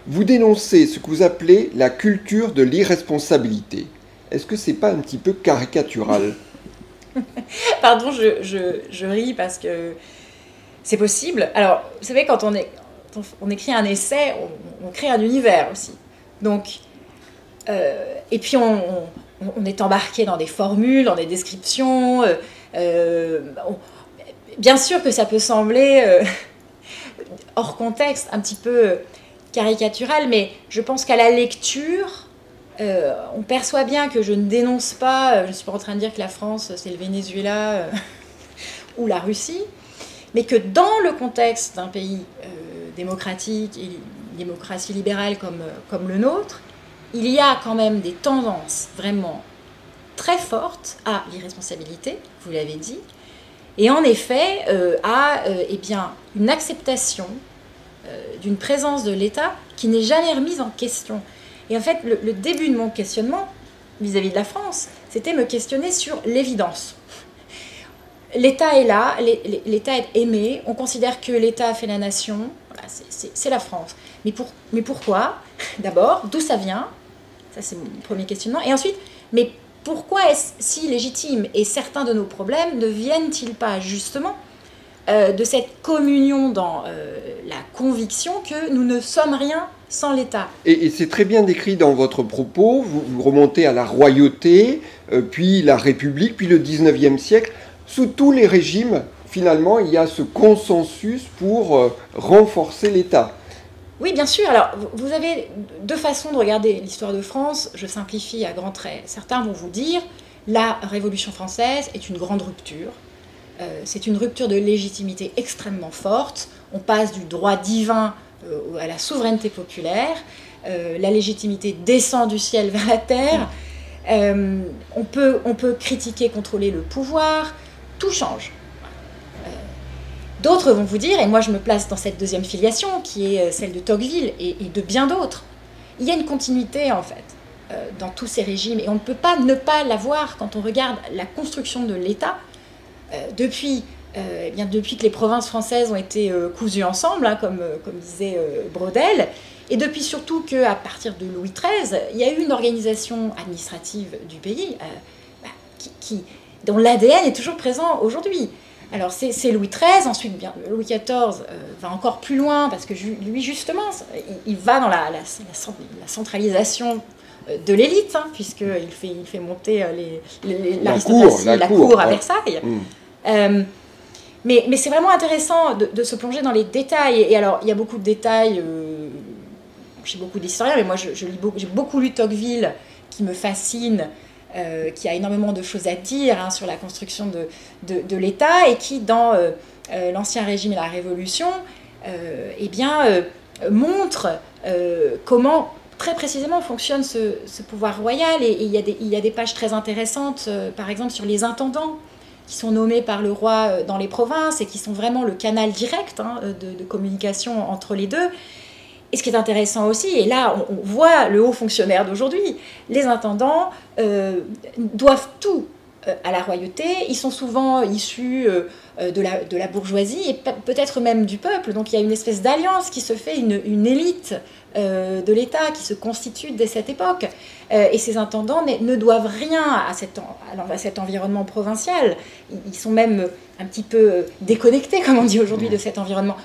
Vous dénoncez ce que vous appelez la culture de l'irresponsabilité. Est-ce que c'est pas un petit peu caricatural? Pardon, je ris parce que c'est possible. Alors, vous savez, quand on écrit un essai, on crée un univers aussi. Donc, et puis on est embarqué dans des formules, dans des descriptions. Bien sûr que ça peut sembler hors contexte, un petit peu caricatural, mais je pense qu'à la lecture, on perçoit bien que je ne dénonce pas, je ne suis pas en train de dire que la France c'est le Venezuela ou la Russie, mais que dans le contexte d'un pays démocratique et démocratie libérale comme le nôtre, il y a quand même des tendances vraiment très fortes à l'irresponsabilité, vous l'avez dit, et en effet à eh bien, une acceptation d'une présence de l'État qui n'est jamais remise en question. Et en fait, le début de mon questionnement vis-à-vis de la France, c'était me questionner sur l'évidence. L'État est là, l'État est aimé, on considère que l'État a fait la nation, voilà, c'est la France. Mais pourquoi? D'abord, d'où ça vient? Ça, c'est mon premier questionnement. Et ensuite, mais pourquoi est-ce si légitime? Et certains de nos problèmes ne viennent-ils pas justement de cette communion dans la conviction que nous ne sommes rien sans l'État? Et c'est très bien décrit dans votre propos, vous remontez à la royauté, puis la République, puis le 19e siècle. Sous tous les régimes, finalement, il y a ce consensus pour renforcer l'État. Oui, bien sûr. Alors, vous avez deux façons de regarder l'histoire de France. Je simplifie à grands traits. Certains vont vous dire la Révolution française est une grande rupture. C'est une rupture de légitimité extrêmement forte. On passe du droit divin à la souveraineté populaire. La légitimité descend du ciel vers la terre. On peut critiquer, contrôler le pouvoir. Tout change. D'autres vont vous dire, et moi je me place dans cette deuxième filiation, qui est celle de Tocqueville et de bien d'autres, il y a une continuité en fait dans tous ces régimes, et on ne peut pas ne pas la voir quand on regarde la construction de l'État depuis que les provinces françaises ont été cousues ensemble, hein, comme disait Braudel, et depuis surtout qu'à partir de Louis XIII, il y a eu une organisation administrative du pays dont l'ADN est toujours présent aujourd'hui. Alors c'est Louis XIII, ensuite bien, Louis XIV va encore plus loin, parce que lui justement, il va dans la centralisation de l'élite, hein, puisqu'il fait monter l'aristocratie, la cour à Versailles. Mais c'est vraiment intéressant de se plonger dans les détails. Et alors, il y a beaucoup de détails chez beaucoup d'historiens, mais moi, j'ai beaucoup lu Tocqueville, qui me fascine, qui a énormément de choses à dire hein, sur la construction de l'État, et qui, dans l'Ancien Régime et la Révolution, montre comment très précisément fonctionne ce pouvoir royal. Et il y a des pages très intéressantes, par exemple sur les intendants, qui sont nommés par le roi dans les provinces et qui sont vraiment le canal direct hein, de communication entre les deux. Et ce qui est intéressant aussi, et là on voit le haut fonctionnaire d'aujourd'hui, les intendants doivent tout à la royauté, ils sont souvent issus de la bourgeoisie et peut-être même du peuple, donc il y a une espèce d'alliance qui se fait, une élite de l'État qui se constitue dès cette époque. Et ces intendants ne doivent rien à cet environnement provincial, ils sont même un petit peu déconnectés, comme on dit aujourd'hui, de cet environnement.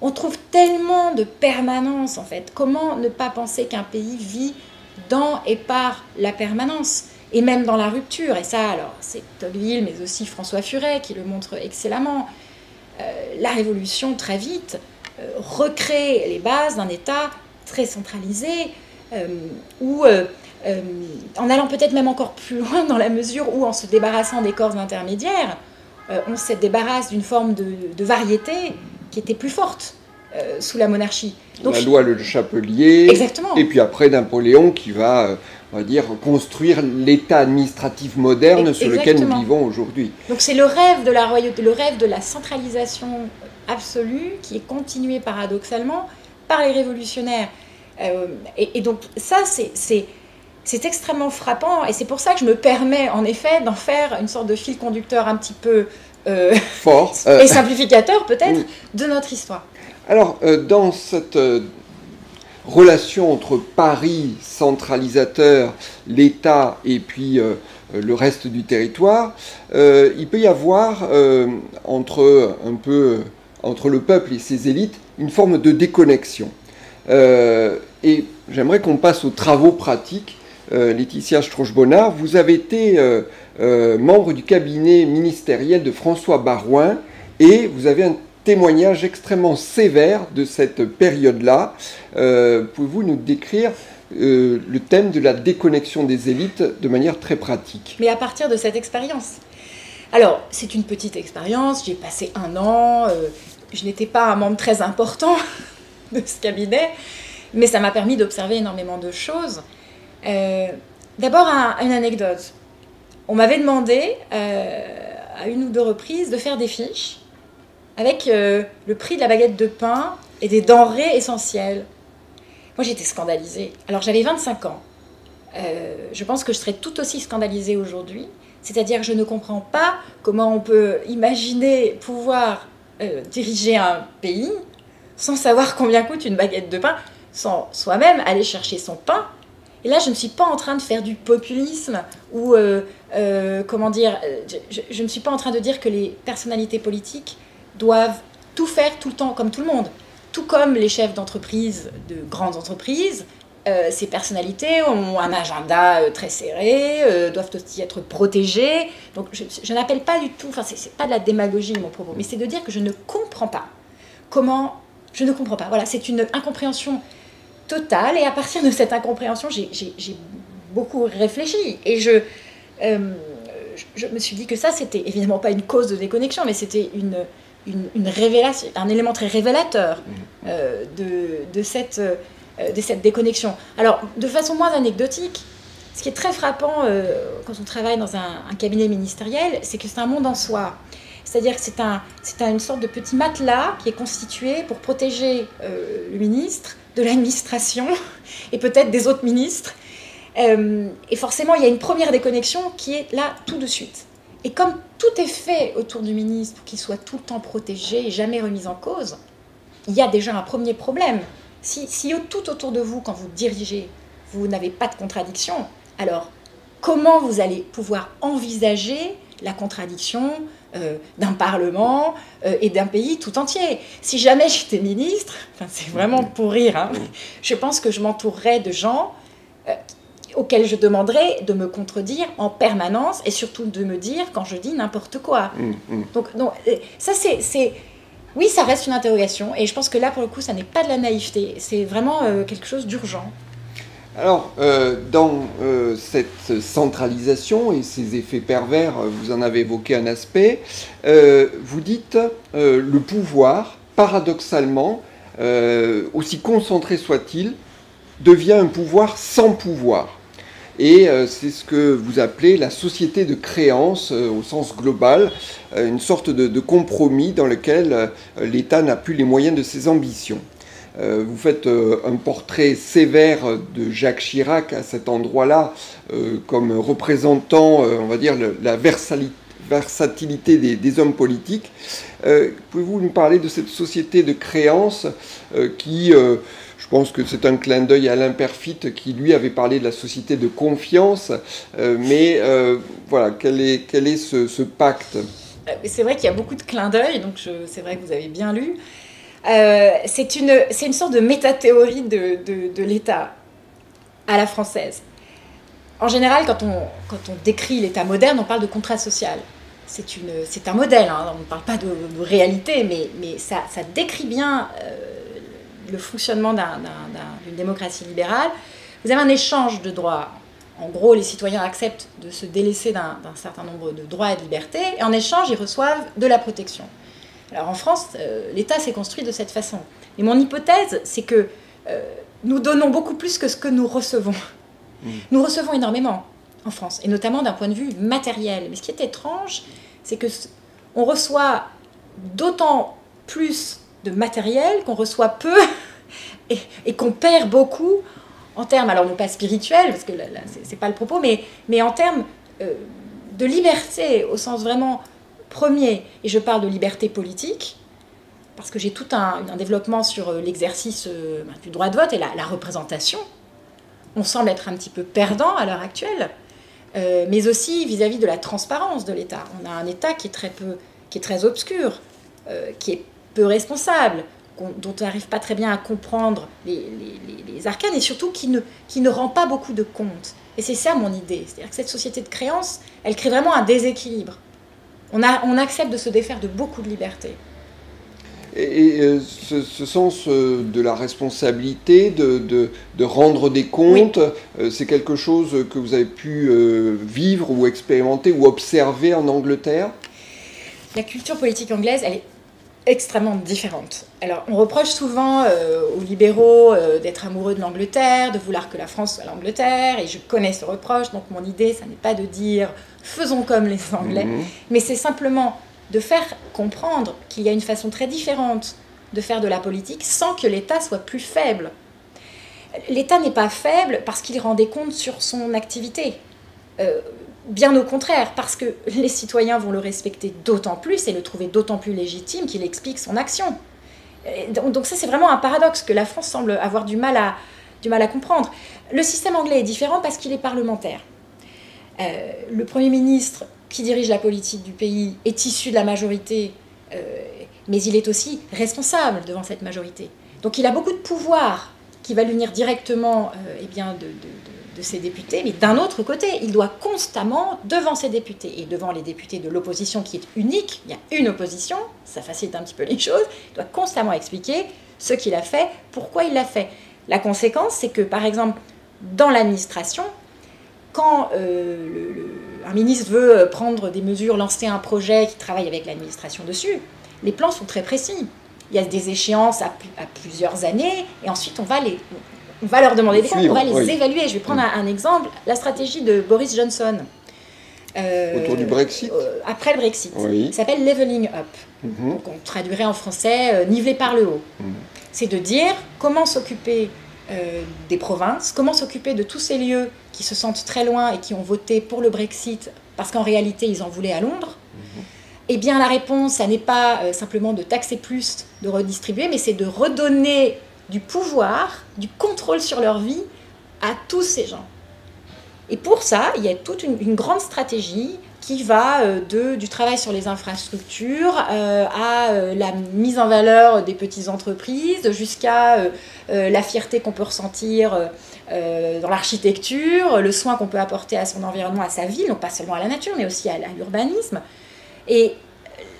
On trouve tellement de permanence, en fait. Comment ne pas penser qu'un pays vit dans et par la permanence, et même dans la rupture. Et ça, alors, c'est Tocqueville, mais aussi François Furet qui le montre excellemment. La Révolution, très vite, recrée les bases d'un État très centralisé, en allant peut-être même encore plus loin, dans la mesure où, en se débarrassant des corps intermédiaires, on se débarrasse d'une forme de variété qui était plus forte sous la monarchie. Donc, la loi Le Chapelier, exactement. Et puis après Napoléon qui va, on va dire, construire l'État administratif moderne sur lequel nous vivons aujourd'hui. Donc c'est le rêve de la royauté, le rêve de la centralisation absolue qui est continué paradoxalement par les révolutionnaires. Et donc ça, c'est extrêmement frappant, et c'est pour ça que je me permets en effet d'en faire une sorte de fil conducteur un petit peu fort et simplificateur peut-être de notre histoire. Alors, dans cette relation entre Paris, centralisateur, l'État et puis le reste du territoire, il peut y avoir entre le peuple et ses élites une forme de déconnexion. Et j'aimerais qu'on passe aux travaux pratiques. Laetitia Strauch-Bonnard, vous avez été membre du cabinet ministériel de François Baroin et vous avez un témoignage extrêmement sévère de cette période-là. Pouvez-vous nous décrire le thème de la déconnexion des élites de manière très pratique? Mais à partir de cette expérience. Alors, c'est une petite expérience, j'ai passé 1 an, je n'étais pas un membre très important de ce cabinet, mais ça m'a permis d'observer énormément de choses. D'abord, une anecdote. On m'avait demandé, à 1 ou 2 reprises, de faire des fiches avec le prix de la baguette de pain et des denrées essentielles. Moi, j'étais scandalisée. Alors, j'avais 25 ans. Je pense que je serais tout aussi scandalisée aujourd'hui. C'est-à-dire que je ne comprends pas comment on peut imaginer pouvoir diriger un pays sans savoir combien coûte une baguette de pain, sans soi-même aller chercher son pain. Et là, je ne suis pas en train de faire du populisme ou, comment dire, je ne suis pas en train de dire que les personnalités politiques doivent tout faire tout le temps, comme tout le monde. Tout comme les chefs d'entreprise, de grandes entreprises, ces personnalités ont un agenda très serré, doivent aussi être protégées. Donc je n'appelle pas du tout, enfin c'est pas de la démagogie mon propos, mais c'est de dire que je ne comprends pas comment, je ne comprends pas. Voilà, c'est une incompréhension totale, et à partir de cette incompréhension, j'ai beaucoup réfléchi, et je me suis dit que ça, c'était évidemment pas une cause de déconnexion, mais c'était une révélation, un élément très révélateur de cette déconnexion. Alors, de façon moins anecdotique, ce qui est très frappant quand on travaille dans un cabinet ministériel, c'est que c'est un monde en soi. C'est-à-dire que c'est une sorte de petit matelas qui est constitué pour protéger le ministre de l'administration et peut-être des autres ministres. Et forcément, il y a une première déconnexion qui est là tout de suite. Et comme tout est fait autour du ministre pour qu'il soit tout le temps protégé et jamais remis en cause, il y a déjà un premier problème. Si tout autour de vous, quand vous dirigez, vous n'avez pas de contradiction, alors comment vous allez pouvoir envisager la contradiction d'un Parlement et d'un pays tout entier? Si jamais j'étais ministre, enfin, c'est vraiment pour rire, hein, je pense que je m'entourerais de gens auquel je demanderais de me contredire en permanence et surtout de me dire quand je dis n'importe quoi. Donc, ça oui, ça reste une interrogation et je pense que là, pour le coup, ça n'est pas de la naïveté, c'est vraiment quelque chose d'urgent. Alors, dans cette centralisation et ces effets pervers, vous en avez évoqué un aspect, vous dites le pouvoir, paradoxalement, aussi concentré soit-il, devient un pouvoir sans pouvoir. Et c'est ce que vous appelez la société de créance au sens global, une sorte de compromis dans lequel l'État n'a plus les moyens de ses ambitions. Vous faites un portrait sévère de Jacques Chirac à cet endroit-là, comme représentant, on va dire, la versatilité des hommes politiques. Pouvez-vous nous parler de cette société de créance qui... je pense que c'est un clin d'œil à Alain Perfit qui, lui, avait parlé de la société de confiance. Mais voilà, quel est ce pacte? C'est vrai qu'il y a beaucoup de clins d'œil, donc c'est vrai que vous avez bien lu. C'est une sorte de métathéorie de l'État à la française. En général, quand on décrit l'État moderne, on parle de contrat social. C'est un modèle, hein, on ne parle pas de réalité, mais ça décrit bien... le fonctionnement d'une démocratie libérale. Vous avez un échange de droits. En gros, les citoyens acceptent de se délaisser d'un certain nombre de droits et de libertés, et en échange, ils reçoivent de la protection. Alors en France, l'État s'est construit de cette façon. Et mon hypothèse, c'est que nous donnons beaucoup plus que ce que nous recevons. Nous recevons énormément en France, et notamment d'un point de vue matériel. Mais ce qui est étrange, c'est qu'on reçoit d'autant plus de matériel qu'on reçoit peu et qu'on perd beaucoup en termes, alors non pas spirituels, parce que là c'est pas le propos, mais en termes de liberté au sens vraiment premier, et je parle de liberté politique, parce que j'ai tout un développement sur l'exercice du droit de vote et la représentation. On semble être un petit peu perdant à l'heure actuelle, mais aussi vis-à-vis de la transparence de l'État. On a un État qui est très obscur, qui est peu responsable, dont on n'arrive pas très bien à comprendre les arcanes, et surtout qui ne rend pas beaucoup de compte. Et c'est ça mon idée, c'est-à-dire que cette société de créance, elle crée vraiment un déséquilibre. On accepte de se défaire de beaucoup de liberté. Et ce sens de la responsabilité, de rendre des comptes, oui. C'est quelque chose que vous avez pu vivre ou expérimenter ou observer en Angleterre? La culture politique anglaise, elle est extrêmement différente. Alors, on reproche souvent aux libéraux d'être amoureux de l'Angleterre, de vouloir que la France soit l'Angleterre, et je connais ce reproche, donc mon idée, ça n'est pas de dire « faisons comme les Anglais », mais c'est simplement de faire comprendre qu'il y a une façon très différente de faire de la politique sans que l'État soit plus faible. L'État n'est pas faible parce qu'il rend des comptes sur son activité. Bien au contraire, parce que les citoyens vont le respecter d'autant plus et le trouver d'autant plus légitime qu'il explique son action. Donc ça, c'est vraiment un paradoxe que la France semble avoir du mal à comprendre. Le système anglais est différent parce qu'il est parlementaire. Le Premier ministre qui dirige la politique du pays est issu de la majorité, mais il est aussi responsable devant cette majorité. Donc il a beaucoup de pouvoir qui va lui venir directement de ses députés, mais d'un autre côté, il doit constamment, devant ses députés et devant les députés de l'opposition qui est unique, il y a une opposition, ça facilite un petit peu les choses, il doit constamment expliquer ce qu'il a fait, pourquoi il l'a fait. La conséquence, c'est que, par exemple, dans l'administration, quand un ministre veut prendre des mesures, lancer un projet qui travaille avec l'administration dessus, les plans sont très précis. Il y a des échéances à plusieurs années, et ensuite on va leur demander des comptes, on va les évaluer. Je vais prendre un exemple, la stratégie de Boris Johnson. Autour du Brexit. Après le Brexit. Oui. Ça s'appelle Leveling Up. Donc on traduirait en français niveler par le haut. C'est de dire comment s'occuper des provinces, comment s'occuper de tous ces lieux qui se sentent très loin et qui ont voté pour le Brexit parce qu'en réalité ils en voulaient à Londres. Eh bien la réponse, ça n'est pas simplement de taxer plus, de redistribuer, mais c'est de redonner du pouvoir, du contrôle sur leur vie à tous ces gens. Et pour ça, il y a toute une grande stratégie qui va du travail sur les infrastructures à la mise en valeur des petites entreprises, jusqu'à la fierté qu'on peut ressentir dans l'architecture, le soin qu'on peut apporter à son environnement, à sa ville, donc pas seulement à la nature, mais aussi à l'urbanisme. Et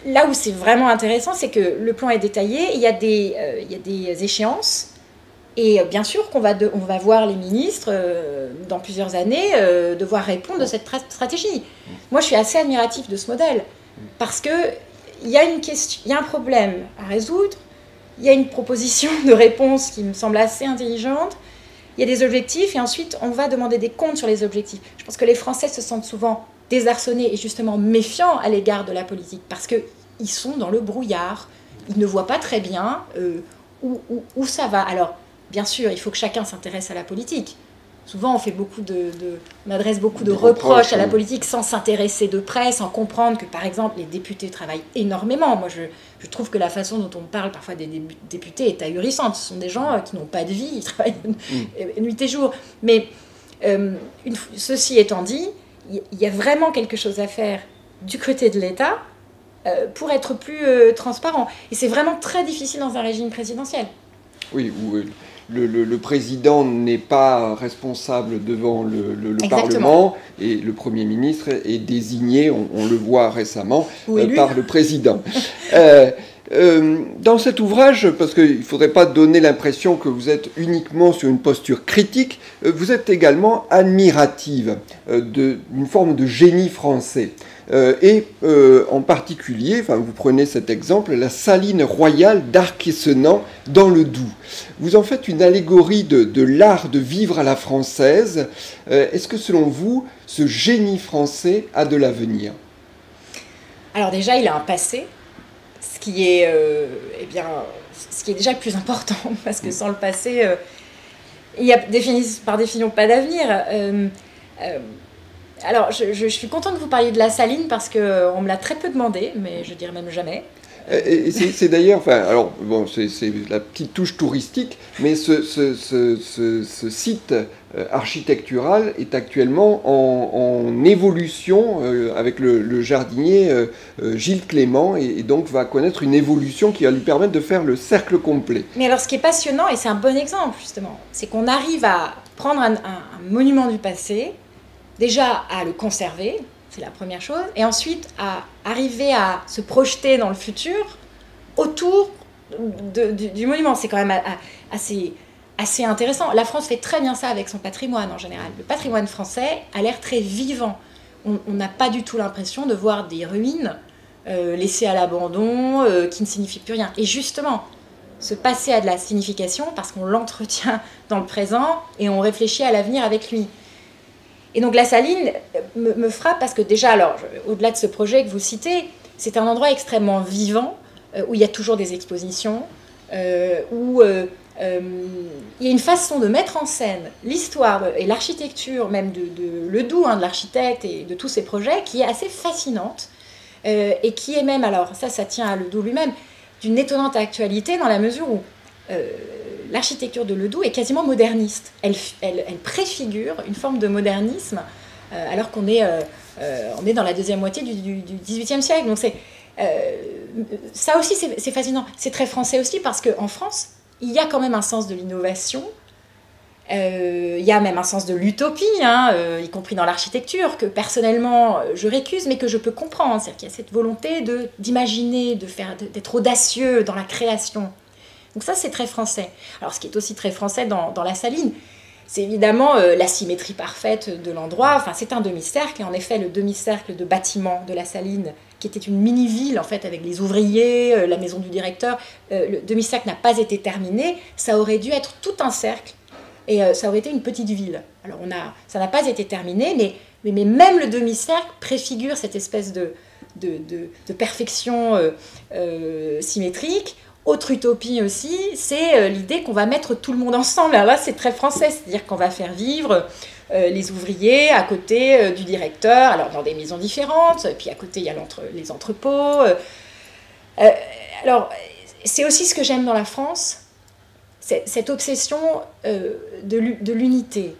là où c'est vraiment intéressant, c'est que le plan est détaillé, il y a des échéances, et bien sûr qu'on va voir les ministres dans plusieurs années devoir répondre de cette stratégie. Moi, je suis assez admirative de ce modèle, parce qu'il y a il y a un problème à résoudre, il y a une proposition de réponse qui me semble assez intelligente, il y a des objectifs, et ensuite on va demander des comptes sur les objectifs. Je pense que les Français se sentent souvent désarçonnés et justement méfiants à l'égard de la politique, parce qu'ils sont dans le brouillard, ils ne voient pas très bien où ça va. Alors, bien sûr, il faut que chacun s'intéresse à la politique. Souvent, on adresse beaucoup de reproches à la politique sans s'intéresser de près, sans comprendre que, par exemple, les députés travaillent énormément. Moi, je trouve que la façon dont on parle parfois des députés est ahurissante. Ce sont des gens qui n'ont pas de vie, ils travaillent nuit et jour. Mais ceci étant dit, il y a vraiment quelque chose à faire du côté de l'État pour être plus transparent. Et c'est vraiment très difficile dans un régime présidentiel. Oui, où le président n'est pas responsable devant le Parlement, et le Premier ministre est désigné, on le voit récemment, par le président. Dans cet ouvrage, parce qu'il ne faudrait pas donner l'impression que vous êtes uniquement sur une posture critique, vous êtes également admirative d'une forme de génie français. En particulier, vous prenez cet exemple, la saline royale d'Arc-et-Senans dans le Doubs. Vous en faites une allégorie de l'art de vivre à la française. Est-ce que selon vous, ce génie français a de l'avenir? Alors déjà, il a un passé, ce qui est déjà le plus important, parce que sans le passé, il n'y a par définition pas d'avenir. Alors, je suis contente que vous parliez de la saline parce qu'on me l'a très peu demandé, mais je dirais même jamais. C'est d'ailleurs, c'est la petite touche touristique, mais ce site architectural est actuellement en évolution avec le jardinier Gilles Clément, et donc va connaître une évolution qui va lui permettre de faire le cercle complet. Mais alors, ce qui est passionnant, et c'est un bon exemple justement, c'est qu'on arrive à prendre un monument du passé, déjà à le conserver, c'est la première chose, et ensuite à arriver à se projeter dans le futur autour du monument. C'est quand même assez intéressant. La France fait très bien ça avec son patrimoine en général. Le patrimoine français a l'air très vivant. On n'a pas du tout l'impression de voir des ruines laissées à l'abandon, qui ne signifient plus rien. Et justement, se passer à de la signification parce qu'on l'entretient dans le présent et on réfléchit à l'avenir avec lui. Et donc la saline me frappe parce que déjà, alors, au-delà de ce projet que vous citez, c'est un endroit extrêmement vivant, où il y a toujours des expositions, où il y a une façon de mettre en scène l'histoire et l'architecture, même de le Doubs, de l'architecte et de tous ces projets, qui est assez fascinante, et qui est même, alors ça tient à le Doubs lui-même, d'une étonnante actualité dans la mesure où l'architecture de le Doubs est quasiment moderniste. Elle préfigure une forme de modernisme, alors qu'on est dans la deuxième moitié du XVIIIe siècle. Donc ça aussi, c'est fascinant. C'est très français aussi, parce qu'en France, il y a quand même un sens de l'innovation, il y a même un sens de l'utopie, y compris dans l'architecture, que personnellement je récuse, mais que je peux comprendre. C'est-à-dire qu'il y a cette volonté d'imaginer, d'être audacieux dans la création. Donc ça, c'est très français. Alors, ce qui est aussi très français dans la saline, c'est évidemment la symétrie parfaite de l'endroit. Enfin, c'est un demi-cercle, et en effet, le demi-cercle de bâtiment de la saline, qui était une mini-ville, en fait, avec les ouvriers, la maison du directeur, le demi-cercle n'a pas été terminé. Ça aurait dû être tout un cercle, et ça aurait été une petite ville. Alors, ça n'a pas été terminé, mais même le demi-cercle préfigure cette espèce de perfection symétrique. Autre utopie aussi, c'est l'idée qu'on va mettre tout le monde ensemble. Alors là, c'est très français, c'est-à-dire qu'on va faire vivre les ouvriers à côté du directeur, alors dans des maisons différentes, puis à côté il y a les entrepôts. Alors, c'est aussi ce que j'aime dans la France, cette obsession de l'unité.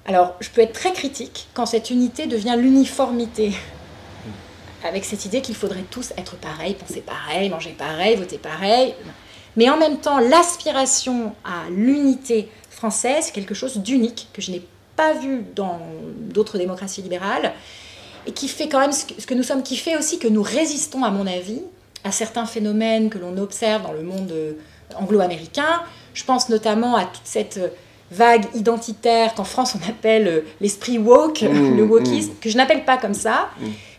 Alors, je peux être très critique quand cette unité devient l'uniformité, avec cette idée qu'il faudrait tous être pareils, penser pareil, manger pareil, voter pareil. Mais en même temps, l'aspiration à l'unité français, c'est quelque chose d'unique, que je n'ai pas vu dans d'autres démocraties libérales, et qui fait quand même ce que nous sommes, qui fait aussi que nous résistons, à mon avis, à certains phénomènes que l'on observe dans le monde anglo-américain. Je pense notamment à toute cette vague identitaire qu'en France on appelle l'esprit woke, le wokisme, que je n'appelle pas comme ça,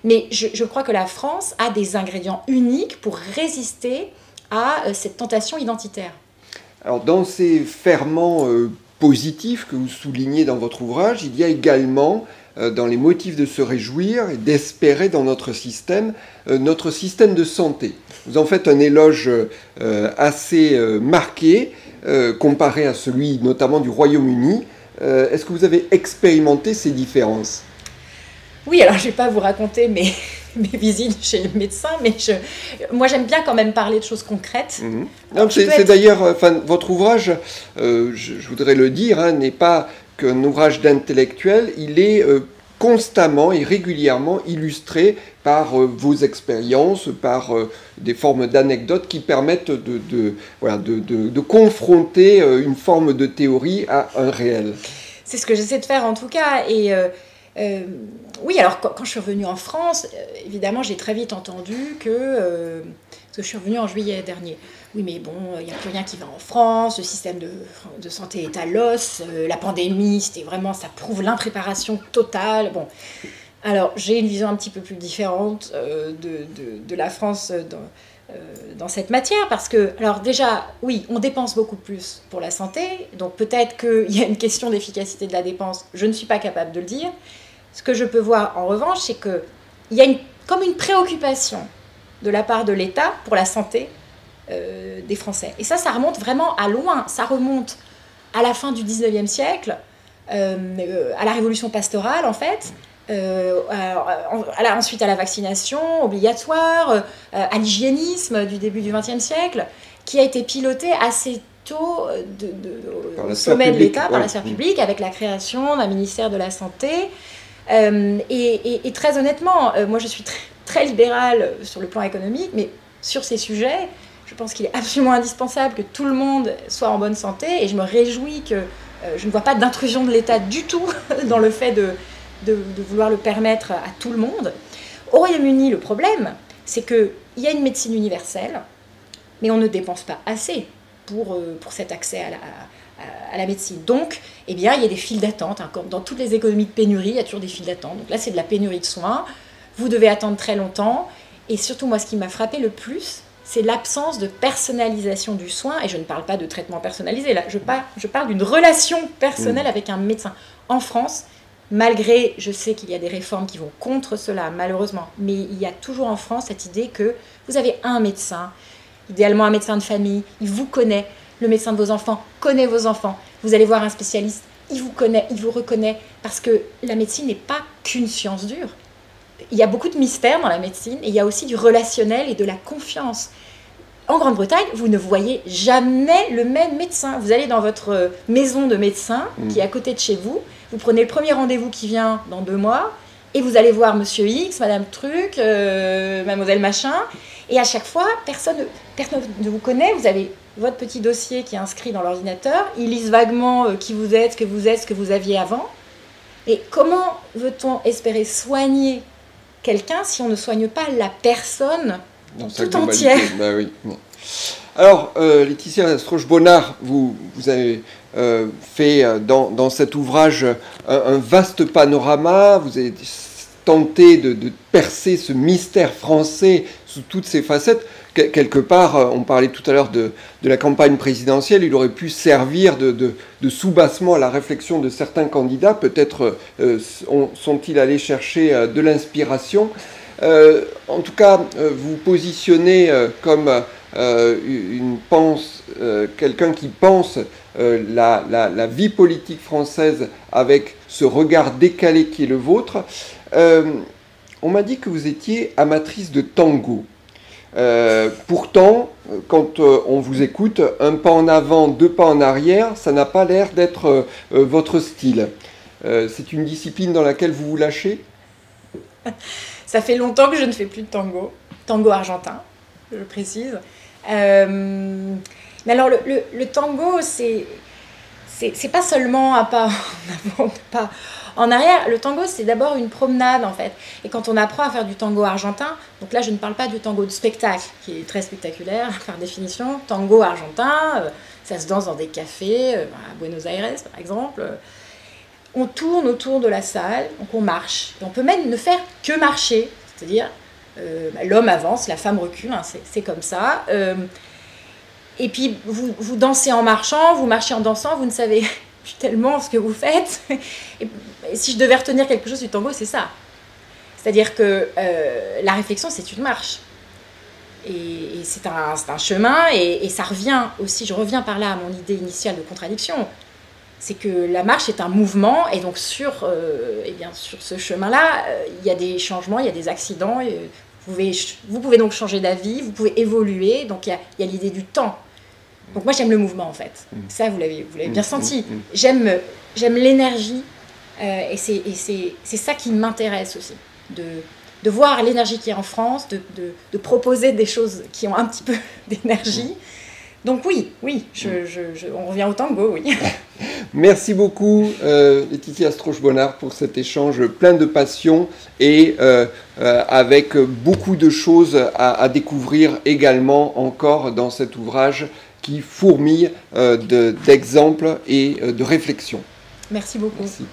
mais je crois que la France a des ingrédients uniques pour résister à cette tentation identitaire. Alors dans ces ferments positifs que vous soulignez dans votre ouvrage, il y a également dans les motifs de se réjouir et d'espérer dans notre système de santé. Vous en faites un éloge assez marqué, comparé à celui notamment du Royaume-Uni. Est-ce que vous avez expérimenté ces différences ? Oui, alors je ne vais pas vous raconter mes visites chez le médecin, mais moi j'aime bien quand même parler de choses concrètes. C'est d'ailleurs, votre ouvrage, je voudrais le dire, n'est pas qu'un ouvrage d'intellectuel, il est constamment et régulièrement illustré par vos expériences, par des formes d'anecdotes qui permettent de confronter une forme de théorie à un réel. C'est ce que j'essaie de faire en tout cas. Et oui, alors quand je suis revenue en France, évidemment j'ai très vite entendu parce que je suis revenue en juillet dernier. Oui, mais bon, il n'y a plus rien qui va en France, le système de santé est à l'os, la pandémie, c'était vraiment, ça prouve l'impréparation totale. Bon, alors j'ai une vision un petit peu plus différente de la France dans cette matière, parce que, alors déjà, oui, on dépense beaucoup plus pour la santé, donc peut-être qu'il y a une question d'efficacité de la dépense, je ne suis pas capable de le dire. Ce que je peux voir en revanche, c'est qu'il y a comme une préoccupation de la part de l'État pour la santé des Français. Et ça remonte vraiment à loin. Ça remonte à la fin du 19e siècle, à la révolution pastorale en fait, ensuite à la vaccination obligatoire, à l'hygiénisme du début du 20e siècle, qui a été piloté assez tôt au sommet de l'État, par la sphère publique, avec la création d'un ministère de la Santé. Et très honnêtement, moi je suis très libérale sur le plan économique, mais sur ces sujets, je pense qu'il est absolument indispensable que tout le monde soit en bonne santé, et je me réjouis que je ne vois pas d'intrusion de l'État du tout dans le fait de vouloir le permettre à tout le monde. Au Royaume-Uni, le problème, c'est qu'il y a une médecine universelle, mais on ne dépense pas assez pour cet accès à la médecine. Donc, eh bien, il y a des files d'attente, hein, comme dans toutes les économies de pénurie, il y a toujours des files d'attente. Donc là, c'est de la pénurie de soins, vous devez attendre très longtemps, et surtout, moi, ce qui m'a frappé le plus, c'est l'absence de personnalisation du soin, et je ne parle pas de traitement personnalisé, là, je parle d'une relation personnelle avec un médecin. En France, malgré, je sais qu'il y a des réformes qui vont contre cela, malheureusement, mais il y a toujours en France cette idée que vous avez un médecin, idéalement un médecin de famille, il vous connaît, le médecin de vos enfants connaît vos enfants, vous allez voir un spécialiste, il vous connaît, il vous reconnaît, parce que la médecine n'est pas qu'une science dure. Il y a beaucoup de mystères dans la médecine, et il y a aussi du relationnel et de la confiance. En Grande-Bretagne, vous ne voyez jamais le même médecin. Vous allez dans votre maison de médecin, qui est à côté de chez vous, vous prenez le premier rendez-vous qui vient dans 2 mois, et vous allez voir Monsieur X, Madame Truc, Mademoiselle Machin, et à chaque fois, personne ne vous connaît, vous avez votre petit dossier qui est inscrit dans l'ordinateur, ils lisent vaguement qui vous êtes, ce que vous aviez avant, et comment veut-on espérer soigner quelqu'un si on ne soigne pas la personne tout entière? Bah oui. Alors, Laetitia Stroche-Bonnard, vous avez fait dans cet ouvrage un vaste panorama, vous avez tenté de percer ce mystère français sous toutes ses facettes. Quelque part, on parlait tout à l'heure de la campagne présidentielle, il aurait pu servir de soubassement à la réflexion de certains candidats. Peut-être sont-ils allés chercher de l'inspiration. En tout cas, vous positionnez comme quelqu'un qui pense la vie politique française avec ce regard décalé qui est le vôtre. On m'a dit que vous étiez amatrice de tango. Pourtant, quand on vous écoute, un pas en avant, 2 pas en arrière, ça n'a pas l'air d'être votre style. C'est une discipline dans laquelle vous vous lâchez ? Ça fait longtemps que je ne fais plus de tango argentin, je précise. Mais alors le tango, c'est c'est pas seulement un pas en avant, un pas en arrière. Le tango, c'est d'abord une promenade, en fait. Et quand on apprend à faire du tango argentin, donc là, je ne parle pas du tango de spectacle, qui est très spectaculaire, par définition. Tango argentin, ça se danse dans des cafés, à Buenos Aires, par exemple. On tourne autour de la salle, donc on marche. Et on peut même ne faire que marcher, c'est-à-dire l'homme avance, la femme recule, hein, c'est comme ça. Et puis vous dansez en marchant, vous marchez en dansant, vous ne savez plus tellement ce que vous faites. Et si je devais retenir quelque chose du tango, c'est ça. C'est-à-dire que la réflexion, c'est une marche. Et c'est un chemin, et ça revient aussi, je reviens par là à mon idée initiale de contradiction. C'est que la marche est un mouvement, et donc sur ce chemin-là, il y a des changements, il y a des accidents. Vous pouvez donc changer d'avis, vous pouvez évoluer, donc il y a l'idée du temps. Donc moi j'aime le mouvement en fait, ça vous l'avez bien senti. J'aime l'énergie, et c'est ça qui m'intéresse aussi, de voir l'énergie qui est en France, de proposer des choses qui ont un petit peu d'énergie. Donc oui, on revient au tango, oui. Merci beaucoup Laetitia Strauch-Bonnard pour cet échange plein de passion et avec beaucoup de choses à découvrir également encore dans cet ouvrage qui fourmille d'exemples et de réflexions. Merci beaucoup. Merci.